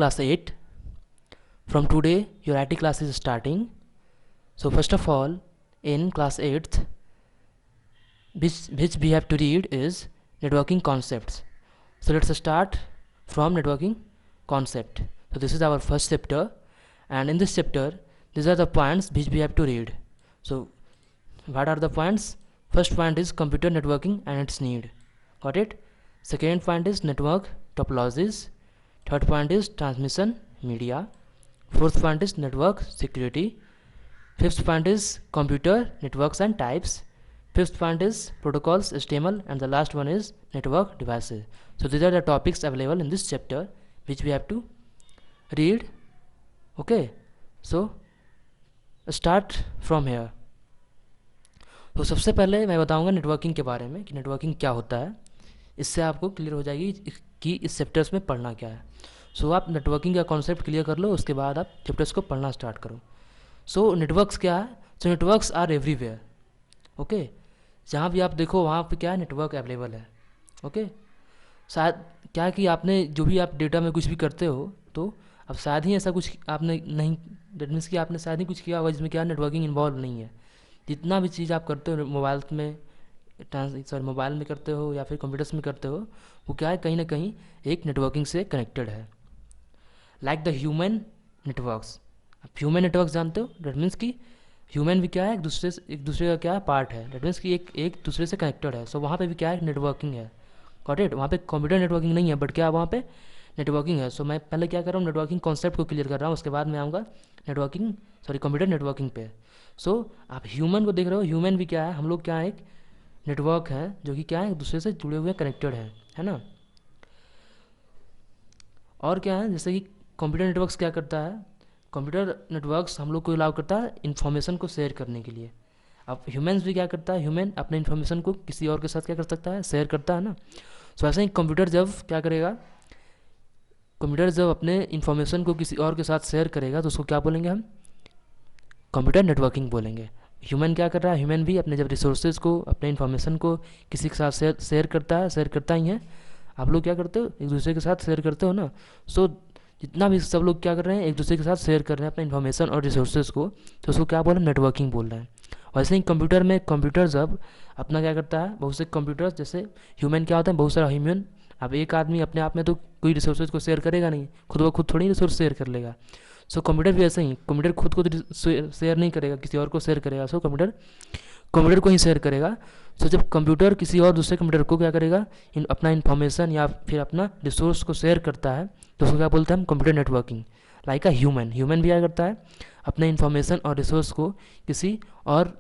class 8. From today, your IT class is starting. So first of all, in class 8th, which we have to read is networking concepts. So let's start from networking concept. So this is our first chapter, and in this chapter, these are the points which we have to read. So what are the points? First point is computer networking and its need. Got it? Second point is network topologies. Third point is transmission media. Fourth point is network security. Fifth point is computer networks and types. Fifth point is protocols, HTML, and the last one is network devices. So these are the topics available in this chapter which we have to read. Okay, so start from here. तो सबसे पहले मैं बताऊंगा networking के बारे में कि networking क्या होता है. इससे आपको क्लियर हो जाएगी कि इस चैप्टर्स में पढ़ना क्या है. सो आप नेटवर्किंग का कॉन्सेप्ट क्लियर कर लो, उसके बाद आप चैप्टर्स को पढ़ना स्टार्ट करो. सो नेटवर्क्स क्या है? सो नेटवर्क्स आर एवरीवेयर. ओके, जहाँ भी आप देखो वहाँ पे क्या है, नेटवर्क अवेलेबल है. ओके, शायद क्या है कि आपने जो भी आप डेटा में कुछ भी करते हो तो अब शायद ही ऐसा कुछ आपने नहीं, डेट मीन्स कि आपने शायद ही कुछ किया होगा जिसमें क्या नेटवर्किंग इन्वॉल्व नहीं है. जितना भी चीज़ आप करते हो मोबाइल में मोबाइल में करते हो या फिर कंप्यूटर्स में करते हो, वो क्या है कहीं ना कहीं एक नेटवर्किंग से कनेक्टेड है. Like the human networks. आप ह्यूमन नेटवर्क्स जानते हो, डेट मीन्स कि ह्यूमन भी क्या है एक दूसरे का क्या है पार्ट है. डेट मीन्स कि एक दूसरे से कनेक्टेड है. सो वहाँ पे भी क्या है नेटवर्किंग है. Got it? वहाँ पे कंप्यूटर नेटवर्किंग नहीं है बट क्या वहाँ पे नेटवर्किंग है. सो मैं पहले क्या कर रहा हूँ, नेटवर्किंग कॉन्सेप्ट को क्लियर कर रहा हूँ, उसके बाद मैं आऊँगा कंप्यूटर नेटवर्किंग पे. सो आप ह्यूमन को देख रहे हो, ह्यूमन भी क्या है, हम लोग क्या है एक नेटवर्क है जो कि क्या है एक दूसरे से जुड़े हुए कनेक्टेड है ना. और क्या है, जैसे कि कंप्यूटर नेटवर्क्स क्या करता है, कंप्यूटर नेटवर्क्स हम लोग को अलाउ करता है इन्फॉर्मेशन को शेयर करने के लिए. अब ह्यूमन्स भी क्या करता है, ह्यूमन अपने इन्फॉर्मेशन को किसी और के साथ क्या कर सकता है, शेयर करता है ना. सो ऐसे ही कंप्यूटर जब क्या करेगा, कंप्यूटर जब अपने इन्फॉर्मेशन को किसी और के साथ शेयर करेगा तो उसको क्या बोलेंगे हम, कंप्यूटर नेटवर्किंग बोलेंगे. ह्यूमन क्या कर रहा है, ह्यूमन भी अपने जब रिसोर्सेज को, अपने इन्फॉर्मेशन को किसी के साथ शेयर करता ही है. आप लोग क्या करते हो, एक दूसरे के साथ शेयर करते हो ना. सो जितना भी सब लोग क्या कर रहे हैं, एक दूसरे के साथ शेयर कर रहे हैं अपने इन्फॉर्मेशन और रिसोर्सेज को, तो उसको क्या बोल रहे हैं, नेटवर्किंग बोल रहे हैं. वैसे ही कंप्यूटर में, कंप्यूटर जब अपना क्या करता है, बहुत से कंप्यूटर्स जैसे ह्यूमन क्या होता है, बहुत सारा ह्यूमन. अब एक आदमी अपने आप में तो कोई रिसोर्सेज को शेयर करेगा नहीं, खुद ब खुद थोड़ी रिसोर्स शेयर कर लेगा. सो कंप्यूटर भी ऐसे ही, कंप्यूटर खुद को शेयर नहीं करेगा, किसी और को शेयर करेगा. सो कंप्यूटर को ही शेयर करेगा. सो जब कंप्यूटर किसी और दूसरे कंप्यूटर को क्या करेगा, अपना इन्फॉर्मेशन या फिर अपना रिसोर्स को शेयर करता है, तो उसको क्या बोलते हैं हम, computer networking. Like a human भी क्या करता है, अपने इन्फॉर्मेशन और रिसोर्स को किसी और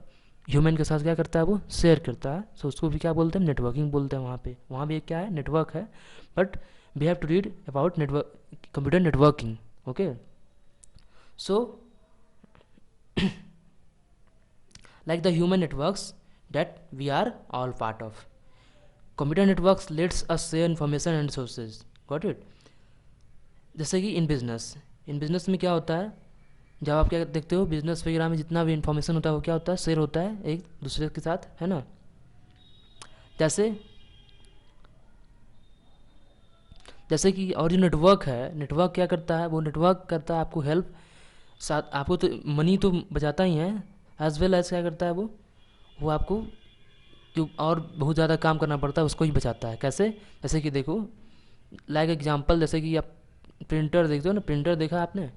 ह्यूमन के साथ क्या करता है, वो शेयर करता है. सो उसको भी क्या बोलते हैं, नेटवर्किंग बोलते हैं. वहाँ भी क्या है, नेटवर्क है. But we have to read about network, computer networking. Okay, so like the human networks that we are all part of, computer networks lets us share information and resources. Got it? जैसे कि in business में क्या होता है, जब आप क्या देखते हो बिजनेस वगैरह में जितना भी इंफॉर्मेशन होता है वो क्या होता है, शेयर होता है एक दूसरे के साथ, है ना. जैसे कि और जो नेटवर्क है, नेटवर्क क्या करता है, वो नेटवर्क करता है आपको हेल्प, साथ आपको तो मनी तो बचाता ही है, एज वेल एज क्या करता है वो आपको जो और बहुत ज़्यादा काम करना पड़ता है उसको ही बचाता है. कैसे? जैसे कि देखो, लाइक एग्जांपल, जैसे कि आप प्रिंटर देखते हो ना, प्रिंटर देखा आपने,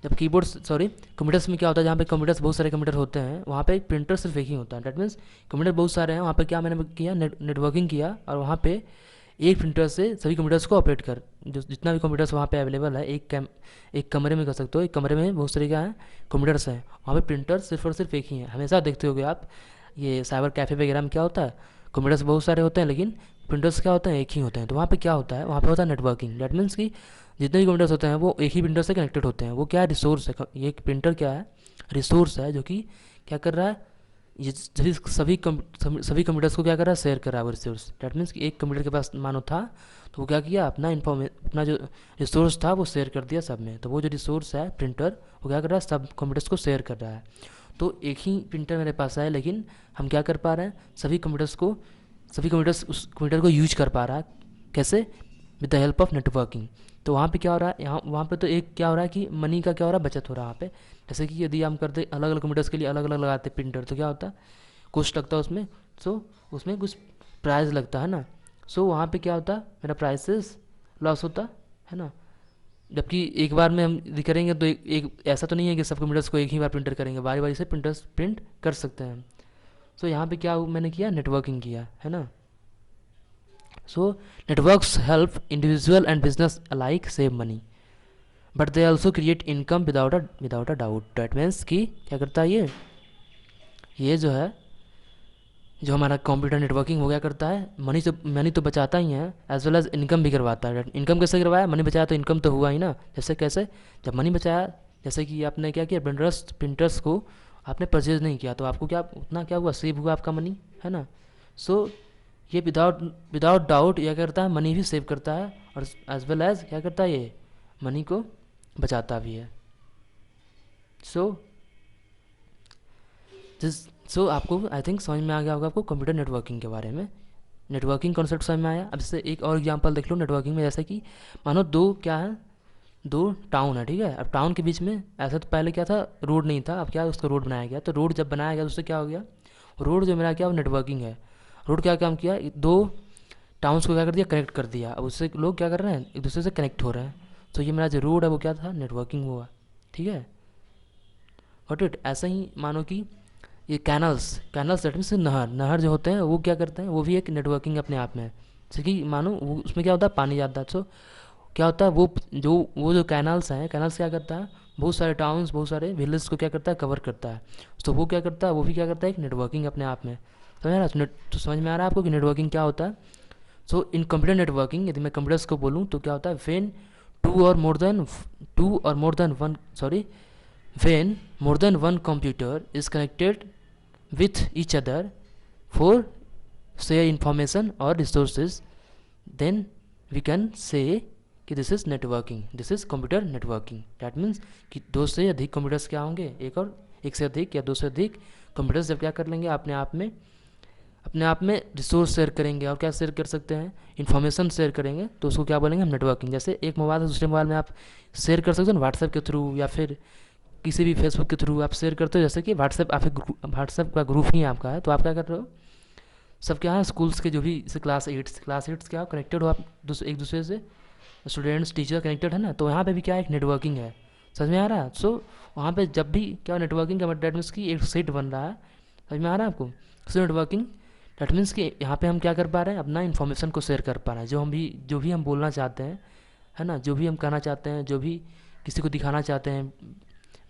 जब कंप्यूटर्स में क्या होता है, जहाँ पे कंप्यूटर्स बहुत सारे कंप्यूटर होते हैं वहाँ पे प्रिंटर सिर्फ एक ही होता है. डेट मीन्स कंप्यूटर बहुत सारे हैं, वहाँ पे क्या मैंने किया, नेटवर्किंग किया, और वहाँ पे एक प्रिंटर से सभी कंप्यूटर्स को ऑपरेट कर, जो जितना भी कंप्यूटर्स वहाँ पे अवेलेबल है, एक कमरे में कर सकते हो. एक कमरे में बहुत सारे क्या हैं, कंप्यूटर्स हैं, वहाँ पे प्रिंटर सिर्फ और सिर्फ एक ही है. हमेशा देखते होगे आप, ये साइबर कैफ़े वगैरह में क्या होता है, कंप्यूटर्स बहुत सारे होते हैं लेकिन प्रिंटर्स क्या होते हैं, एक ही होते हैं. तो वहाँ पे क्या होता है, वहाँ पे होता है नेटवर्किंग. डेट मीन्स कि जितने भी कंप्यूटर्स होते हैं वो एक ही प्रिंटर से कनेक्टेड होते हैं. वो क्या है, रिसोर्स है. ये प्रिंटर क्या है, रिसोर्स है, जो कि क्या कर रहा है, ये सभी कंप्यूटर्स को क्या कर रहा है, शेयर कर रहा है वो रिसोर्स. डेट मीन्स कि एक कंप्यूटर के पास मानो था तो वो क्या किया, अपना जो रिसोर्स था वो शेयर कर दिया सब में. तो वो जो रिसोर्स है प्रिंटर, वो क्या कर रहा है, सब कंप्यूटर्स को शेयर कर रहा है. तो एक ही प्रिंटर मेरे पास है लेकिन हम क्या कर पा रहे हैं, सभी कंप्यूटर्स उस कंप्यूटर को यूज कर पा रहा है. कैसे? With the help of networking. तो वहाँ पे क्या हो रहा है, यहाँ वहाँ पे तो एक क्या हो रहा है कि मनी का क्या हो रहा है, बचत हो रहा है वहाँ पे। जैसे कि यदि हम करते अलग अलग कंप्यूटर्स के लिए अलग अलग लगाते प्रिंटर, तो क्या होता है, कुछ लगता है उसमें। सो उसमें कुछ प्राइस लगता है ना। सो वहाँ पे क्या होता है, मेरा प्राइसेस लॉस होता है ना। जबकि एक बार में हम यदि करेंगे तो एक ऐसा तो नहीं है कि सब कंप्यूटर्स को एक ही बार प्रिंटर करेंगे, बारी बारी से प्रिंटर्स प्रिंट कर सकते हैं। सो यहाँ पे क्या मैंने किया, नेटवर्किंग किया है ना। So networks help individual and business alike save money, but they also create income without a doubt. That means कि क्या करता है ये जो है, जो हमारा कंप्यूटर नेटवर्किंग हो गया करता है, मनी तो बचाता ही है, एज वेल एज इनकम भी करवाता है। इनकम कैसे करवाया, मनी बचाया तो इनकम तो हुआ ही ना। जैसे कैसे, जब मनी बचाया, जैसे कि आपने क्या किया, प्रिंटर्स को आपने परचेज नहीं किया तो आपको क्या उतना क्या हुआ, सेव हुआ आपका मनी, है ना। सो ये विदाउट डाउट यह करता है, मनी भी सेव करता है, और एज वेल एज क्या करता है, ये मनी को बचाता भी है। सो आपको आई थिंक समझ में आ गया होगा आपको कंप्यूटर नेटवर्किंग के बारे में। नेटवर्किंग कॉन्सेप्ट समझ में आया। अब इससे एक और एग्जांपल देख लो नेटवर्किंग में, जैसे कि मानो दो टाउन है, ठीक है। अब टाउन के बीच में ऐसा तो पहले क्या था, रोड नहीं था, अब क्या उसको रोड बनाया गया। तो रोड जब बनाया गया तो उससे क्या हो गया, रोड जो मेरा क्या वो नेटवर्किंग है। रोड क्या काम किया, दो टाउन्स को क्या कर दिया, कनेक्ट कर दिया। अब उससे लोग क्या कर रहे हैं, एक दूसरे से कनेक्ट हो रहे हैं। तो ये मेरा जो रोड है वो क्या था, नेटवर्किंग हुआ, ठीक है। Got it. ऐसा ही मानो कि ये कैनल्स दैट मीन्स नहर जो होते हैं वो क्या करते हैं, वो भी एक नेटवर्किंग अपने आप में है। जैसे कि मानो वो उसमें क्या होता है, पानी जाता है। सो क्या होता है, वो जो कैनल्स हैं, कैनल्स क्या करता है, बहुत सारे टाउन्स, बहुत सारे विलेज को क्या करता है, कवर करता है। तो वो क्या करता है, वो भी क्या करता है, एक नेटवर्किंग अपने आप में। समझ आ रहा है, तो समझ में आ रहा है आपको कि नेटवर्किंग क्या होता है। सो इन कंप्यूटर नेटवर्किंग, यदि मैं कंप्यूटर्स को बोलूँ तो क्या होता है, वेन टू और more than one when more than one computer is connected with each other for share information or resources, then we can say कि this is networking, this is computer networking. That means कि दो से अधिक computers क्या होंगे, एक से अधिक या दो से अधिक कंप्यूटर्स जब क्या कर लेंगे, अपने आप में रिसोर्स शेयर करेंगे। और क्या शेयर कर सकते हैं, इन्फॉर्मेशन शेयर करेंगे, तो उसको क्या बोलेंगे हम, नेटवर्किंग। जैसे एक मोबाइल से दूसरे मोबाइल में आप शेयर कर सकते हो ना, व्हाट्सएप के थ्रू या फिर किसी भी फेसबुक के थ्रू आप शेयर करते हो। जैसे कि व्हाट्सएप का ग्रुप ही आपका है, तो आप क्या कर रहे हो, सब क्या है, स्कूल्स के जो भी क्लास एट्स क्या कनेक्टेड हो आप एक दूसरे से, स्टूडेंट्स टीचर कनेक्टेड है ना। तो यहाँ पे भी क्या है, एक नेटवर्किंग है। समझ में आ रहा है। सो वहाँ पे जब भी क्या नेटवर्किंग का डेट मीन्स की एक सेट बन रहा है। समझ में आ रहा है आपको। सो नेटवर्किंग डेट मीन्स कि यहाँ पे हम क्या कर पा रहे हैं, अपना इन्फॉर्मेशन को शेयर कर पा रहे हैं, जो भी हम बोलना चाहते हैं, है ना, जो भी हम कहना चाहते हैं, जो भी किसी को दिखाना चाहते हैं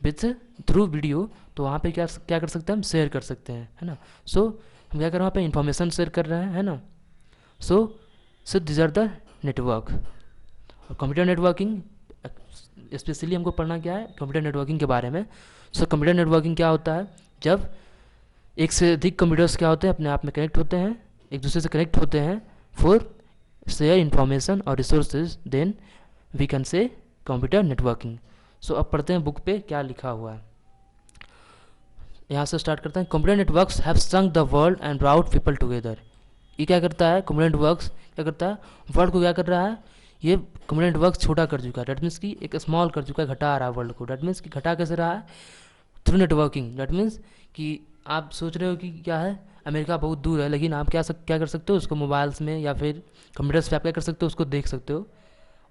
विथ थ्रू वीडियो, तो वहाँ पे क्या कर सकते हैं, हम शेयर कर सकते हैं, है ना। सो हम क्या कर रहे हैं, वहाँ पे इन्फॉर्मेशन शेयर कर रहे हैं, है ना। So this are the network. और कंप्यूटर नेटवर्किंग स्पेशली हमको पढ़ना क्या है, कंप्यूटर नेटवर्किंग के बारे में। सो कंप्यूटर नेटवर्किंग क्या होता है, जब एक से अधिक कंप्यूटर्स क्या होते हैं, अपने आप में कनेक्ट होते हैं, एक दूसरे से कनेक्ट होते हैं फॉर शेयर इन्फॉर्मेशन और resources, then we can say computer networking. So अब पढ़ते हैं बुक पे क्या लिखा हुआ है। यहाँ से स्टार्ट करते हैं। Computer networks have स्ट्रंग the world and brought people together. ये क्या करता है, कंप्यूटर नेटवर्क्स क्या करता है, वर्ल्ड को क्या कर रहा है, ये कंप्यूटर नेटवर्क छोटा कर चुका है। डैट मीन्स कि एक स्मॉल कर चुका है, घटा रहा है वर्ल्ड को। डैट मीन्स कि घटा कैसे रहा है, थ्रू नेटवर्किंग। डैट मीन्स कि आप सोच रहे हो कि क्या है, अमेरिका बहुत दूर है, लेकिन आप क्या कर सकते हो, उसको मोबाइल्स में या फिर कंप्यूटर्स पे आप क्या कर सकते हो, उसको देख सकते हो,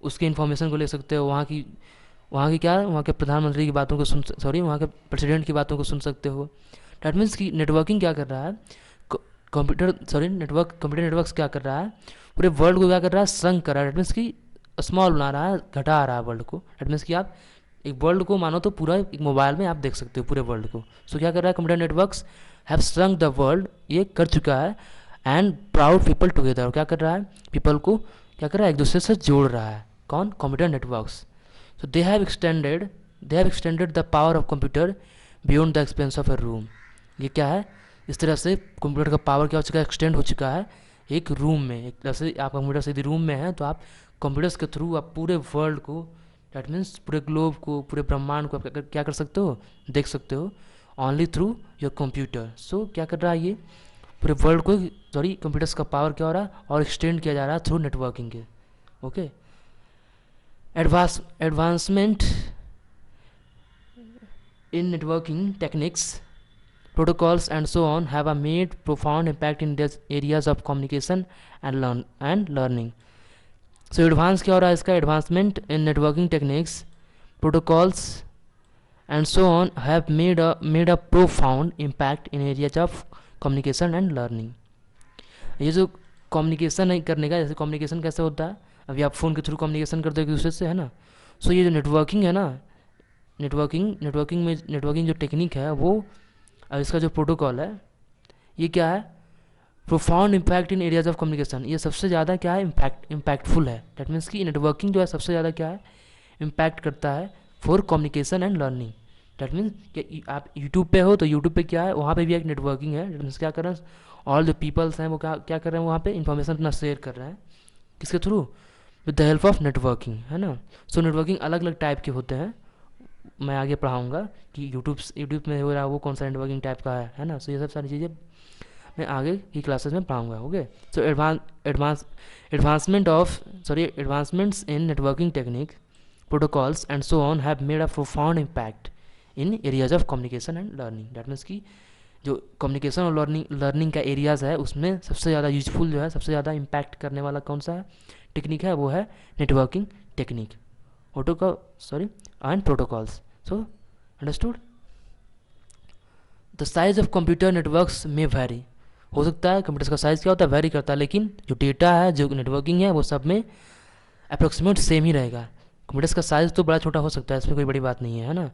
उसके इन्फॉर्मेशन को ले सकते हो, वहाँ के प्रधानमंत्री की बातों को वहाँ के प्रेसिडेंट की बातों को सुन सकते हो। डैट मीन्स कि नेटवर्किंग क्या कर रहा है, कंप्यूटर नेटवर्क्स क्या कर रहा है, पूरे वर्ल्ड को क्या कर रहा है, श्रंक कर रहा है। डैट मीन्स कि स्मॉल बना रहा है, घटा रहा है वर्ल्ड को। डैट मीन्स कि आप एक वर्ल्ड को मानो तो पूरा एक मोबाइल में आप देख सकते हो पूरे वर्ल्ड को। सो क्या कर रहा है, computer networks have shrunk the world, ये कर चुका है, एंड प्राउड पीपल टुगेदर। और क्या कर रहा है, पीपल को क्या कर रहा है, एक दूसरे से जोड़ रहा है। कौन, computer networks. So they have extended the power of computer beyond the expense of a room। ये क्या है, इस तरह से कंप्यूटर का पावर क्या हो चुका है, एक्सटेंड हो चुका है एक रूम में। एक तरह से आप कंप्यूटर से यदि रूम में है तो आप कंप्यूटर्स के थ्रू आप पूरे वर्ल्ड को, डैट मीन्स पूरे ग्लोब को, पूरे ब्रह्मांड को आप क्या कर सकते हो, देख सकते हो, ओनली थ्रू योर कंप्यूटर। सो क्या कर रहा है, ये पूरे वर्ल्ड को कंप्यूटर्स का पावर क्या हो रहा है और एक्सटेंड किया जा रहा है थ्रू नेटवर्किंग के। Okay Advancement in networking techniques, protocols and so on have a made profound impact in these areas of communication and learning. So advance क्या हो रहा है इसका, advancement in networking techniques, protocols and so on have made a profound impact in areas of communication and learning. ये जो communication है करने का, जैसे कम्युनिकेशन कैसे होता है, अभी आप फ़ोन के थ्रू कम्युनिकेशन करते हो एक दूसरे से, है ना. सो ये जो नेटवर्किंग है ना, नेटवर्किंग जो टेक्निक है वो, अब इसका जो प्रोटोकॉल है ये क्या है, profound impact in areas of communication. ये सबसे ज़्यादा क्या है, इम्पैक्टफुल है. डेट मीन्स कि नेटवर्किंग जो है सबसे ज़्यादा क्या है, इम्पैक्ट करता है for communication and learning. That means कि आप यूट्यूब पे हो तो यूट्यूब पे क्या है, वहाँ पे भी एक नेटवर्किंग है. डेट मीन्स क्या कर रहे हैं, ऑल जो पीपल्स हैं वो क्या कर रहे हैं, वहाँ पे इंफॉर्मेशन अपना शेयर कर रहे हैं. किसके through, with the help of networking, है ना. सो नेटवर्किंग अलग अलग टाइप के होते हैं. मैं आगे पढ़ाऊँगा कि यूट्यूब में हो रहा है वो कौन सा नेटवर्किंग टाइप का है ना. सो ये सब सारी चीज़ें मैं आगे की क्लासेस में पढ़ाऊँगा. Okay. So advancements in networking technique, protocols and so on have made a profound impact in areas of communication and learning. That means कि जो कम्युनिकेशन और लर्निंग का एरियाज़ है उसमें सबसे ज़्यादा यूजफुल जो है, सबसे ज़्यादा इम्पैक्ट करने वाला कौन सा टेक्निक है, वो है networking technique, and protocols. So understood. The size of computer networks में वेरी, हो सकता है कंप्यूटर का साइज़ क्या होता है, वेरी करता है, लेकिन जो डेटा है, जो नेटवर्किंग है, वो सब में अप्रोक्सीमेट सेम ही रहेगा. कंप्यूटर्स का साइज़ तो बड़ा छोटा हो सकता है, इसमें कोई बड़ी बात नहीं है ना.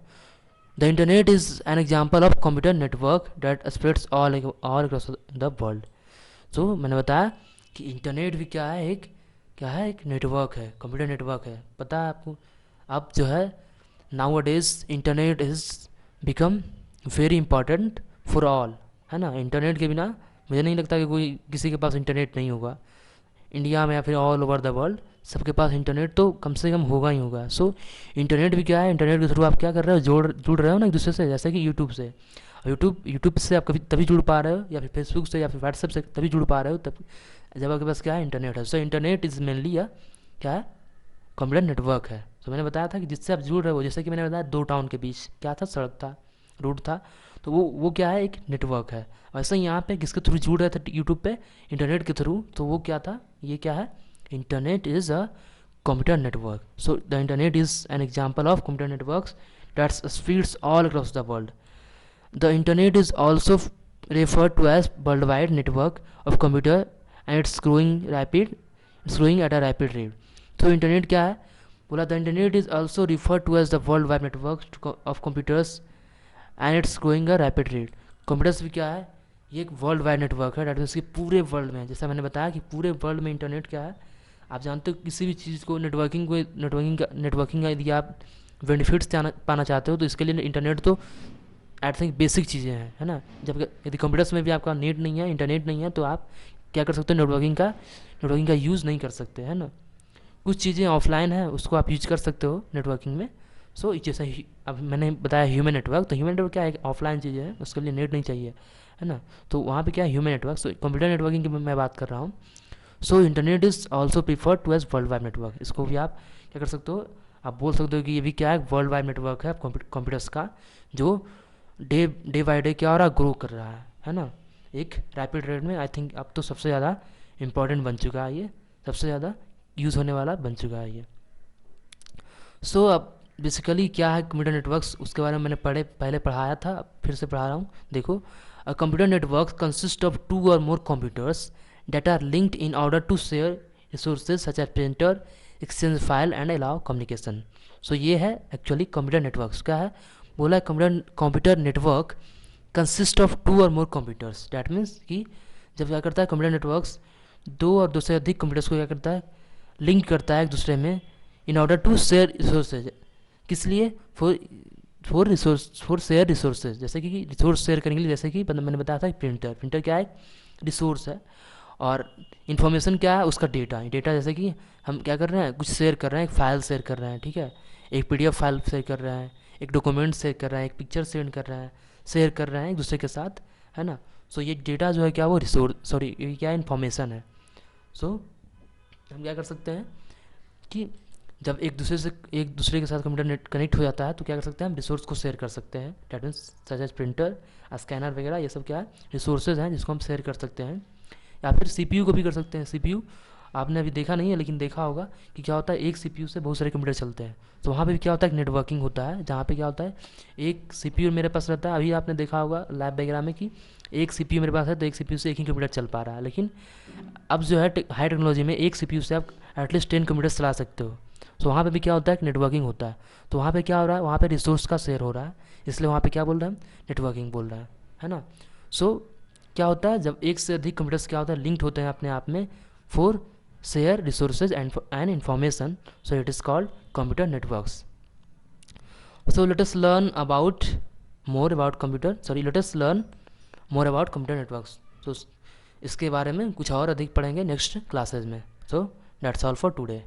The internet is an example of computer network that spreads all across the world. So मैंने बताया कि इंटरनेट भी क्या है, एक नेटवर्क है, कंप्यूटर नेटवर्क है. पता है आपको, अब जो है now days internet is become very important for all, है ना. इंटरनेट के बिना मुझे नहीं लगता कि कोई किसी के पास इंटरनेट नहीं होगा इंडिया में या फिर ऑल ओवर द वर्ल्ड. सबके पास इंटरनेट तो कम से कम होगा ही होगा. सो इंटरनेट भी क्या है, इंटरनेट के थ्रू आप क्या कर रहे हो, जुड़ रहे हो ना एक दूसरे से. जैसे कि यूट्यूब से, यूट्यूब से आप कभी तभी जुड़ पा रहे हो, या फिर फेसबुक से या फिर व्हाट्सएप से तभी जुड़ पा रहे हो, तब जब आपके पास क्या है, इंटरनेट है. सो इंटरनेट इज़ मेनली क्या है, कंप्यूटर नेटवर्क है. तो मैंने बताया था कि जिससे आप जुड़ रहे हो, जैसे कि मैंने बताया दो टाउन के बीच क्या था, सड़क था, रोड था, तो वो क्या है, एक नेटवर्क है. वैसे ही यहाँ पे किसके थ्रू जुड़ रहे थे यूट्यूब पे, इंटरनेट के थ्रू, तो वो क्या था, ये क्या है, internet is a computer network. So the internet is an example of computer networks that spreads all across the world. The internet is also referred to as worldwide network of computer and it's growing at a rapid rate. तो internet क्या है, बोला the internet is also referred to as the world wide network of computers and it's growing a rapid rate. Computers भी क्या है, ये एक world wide network है. डेट मीन्स कि पूरे वर्ल्ड में, जैसा मैंने बताया कि पूरे वर्ल्ड में इंटरनेट क्या है, आप जानते हो किसी भी चीज़ को, नेटवर्किंग का यदि आप बेनिफिट्स पाना चाहते हो तो इसके लिए इंटरनेट तो आई थिंक बेसिक चीज़ें हैं, है ना. जब यदि कंप्यूटर्स में भी आपका नेट नहीं है, इंटरनेट नहीं है, तो आप क्या कर सकते हो, नेटवर्किंग का यूज़ नहीं कर सकते, है ना. कुछ चीज़ें ऑफलाइन है उसको आप यूज कर सकते हो नेटवर्किंग में. सो जैसे अब मैंने बताया ह्यूमन नेटवर्क, तो ह्यूमन नेटवर्क क्या है, ऑफलाइन चीज़ें है, उसके लिए नेट नहीं चाहिए, है ना. तो वहाँ पे क्या है, human network. So computer networking की मैं बात कर रहा हूँ. So internet is also preferred to as world wide network. इसको भी आप क्या कर सकते हो, आप बोल सकते हो कि ये भी क्या है, वर्ल्ड वाइड नेटवर्क है कंप्यूटर्स का, जो डे बाई डे क्या हो रहा है, ग्रो कर रहा है ना, एक रैपिड रेट में. आई थिंक अब तो सबसे ज़्यादा इंपॉर्टेंट बन चुका है ये, सबसे ज़्यादा यूज़ होने वाला बन चुका है ये. सो अब बेसिकली क्या है कंप्यूटर नेटवर्क्स, उसके बारे में मैंने पहले पढ़ाया था, फिर से पढ़ा रहा हूँ. देखो, a computer network consist of 2 और मोर computers that are linked in order to share resources such as printer, exchange file and allow communication. So ये है एक्चुअली कंप्यूटर नेटवर्क्स. क्या है, बोला कंप्यूटर नेटवर्क कंसिस्ट ऑफ 2 और मोर कंप्यूटर्स. डैट मीन्स कि जब क्या करता है कंप्यूटर नेटवर्क्स, 2 और 2 से अधिक कंप्यूटर्स को क्या करता है, लिंक करता है एक दूसरे में, in order to share resources. किस लिए, फॉर शेयर रिसोर्सेज. जैसे कि रिसोर्स शेयर करने के लिए, जैसे कि मैंने बताया था प्रिंटर क्या है, रिसोर्स है, और इन्फॉर्मेशन क्या है, उसका डेटा जैसे कि हम क्या कर रहे हैं, कुछ शेयर कर रहे हैं, एक फाइल शेयर कर रहे हैं, ठीक है, एक पीडीएफ फाइल शेयर कर रहे हैं, एक डॉक्यूमेंट शेयर कर रहे हैं, एक पिक्चर शेयर कर रहे हैं एक दूसरे के साथ, है ना. सो ये डेटा जो है क्या, वो ये क्या इन्फॉर्मेशन है. सो हम क्या कर सकते हैं कि जब एक दूसरे के साथ कंप्यूटर नेट कनेक्ट हो जाता है तो क्या कर सकते हैं, हम रिसोर्स को शेयर कर सकते हैं। That means such as printer, scanner वगैरह, ये सब क्या है, रिसोर्सेज हैं जिसको हम शेयर कर सकते हैं। या फिर सीपीयू को भी कर सकते हैं। सीपीयू आपने अभी देखा नहीं है लेकिन देखा होगा कि क्या होता है, एक सीपीयू से बहुत सारे कंप्यूटर चलते हैं। तो वहाँ पे भी क्या होता है, एक नेटवर्किंग होता है, जहाँ पे क्या होता है, एक सीपीयू मेरे पास रहता है। अभी आपने देखा होगा लैब वगैरह में कि एक सीपीयू मेरे पास है तो एक सीपीयू से एक ही कंप्यूटर चल पा रहा है। लेकिन अब जो है हाई टेक्नोलॉजी में एक सीपीयू से आप एटलीस्ट 10 कंप्यूटर्स चला सकते हो। तो वहाँ पे भी क्या होता है, नेटवर्किंग होता है। तो वहाँ पे क्या हो रहा है, वहाँ पे रिसोर्स का शेयर हो रहा है, इसलिए वहाँ पे क्या बोल रहे हैं, नेटवर्किंग बोल रहा है ना। सो क्या होता है, जब एक से अधिक कंप्यूटर्स क्या होता है, लिंक्ड होते हैं अपने आप में for share resources and information, so it is called computer networks. So let us learn about more about computer. Sorry, let us learn more about computer networks. So इसके बारे में कुछ और अधिक पढ़ेंगे नेक्स्ट क्लासेज में. So that's all for today.